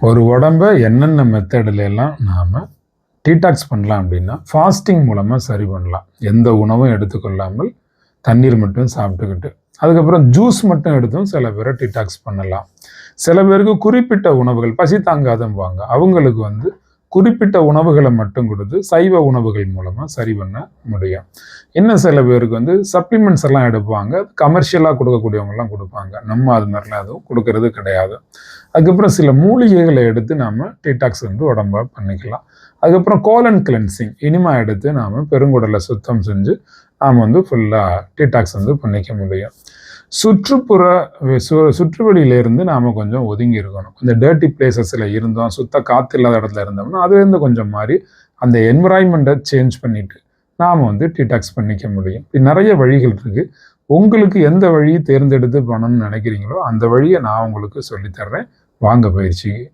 ஒரு உடம்ப என்னென்ன மெத்தடில் எல்லாம் நாம் டீடாக்ஸ் பண்ணலாம் அப்படின்னா, ஃபாஸ்டிங் மூலமாக சரி பண்ணலாம். எந்த உணவும் எடுத்துக்கொள்ளாமல் தண்ணீர் மட்டும் சாப்பிட்டுக்கிட்டு, அதுக்கப்புறம் ஜூஸ் மட்டும் எடுத்தும் சில பேரை டீடாக்ஸ் பண்ணலாம். சில பேருக்கு குறிப்பிட்ட உணவுகள் பசி தாங்காதம்பாங்க, அவங்களுக்கு குறிப்பிட்ட உணவுகளை மட்டும் கொடுத்து சைவ உணவுகள் மூலமாக சரி பண்ண முடியும். இன்னும் சில பேருக்கு சப்ளிமெண்ட்ஸ் எல்லாம் எடுப்பாங்க, கமர்ஷியலாக கொடுக்கக்கூடியவங்கலாம் கொடுப்பாங்க. நம்ம அது மாதிரிலாம் எதுவும் கொடுக்கறது கிடையாது. அதுக்கப்புறம் சில மூலிகைகளை எடுத்து நாம் டீடாக்ஸ் உடம்ப பண்ணிக்கலாம். அதுக்கப்புறம் கோலன் கிளென்சிங் இனிமா எடுத்து நாம் பெருங்குடலை சுத்தம் செஞ்சு நாம் ஃபுல்லாக டீடாக்ஸ் பண்ணிக்க முடியும். சுற்றுவெளியிலேருந்து நாம் கொஞ்சம் ஒதுங்கி இருக்கணும். இந்த டர்ட்டி பிளேசஸில் இருந்தோம், சுத்த காற்று இல்லாத இடத்துல இருந்தோம்னா அதுலேருந்து கொஞ்சம் மாறி அந்த என்விரான்மெண்ட்டை சேஞ்ச் பண்ணிட்டு நாம் டீடாக்ஸ் பண்ணிக்க முடியும். நிறைய வழிகள் இருக்குது. உங்களுக்கு எந்த வழியை தேர்ந்தெடுத்து பண்ணணும்னு நினைக்கிறீங்களோ அந்த வழியை நான் உங்களுக்கு சொல்லித்தர்றேன். வாங்க பயிற்சிக்கு.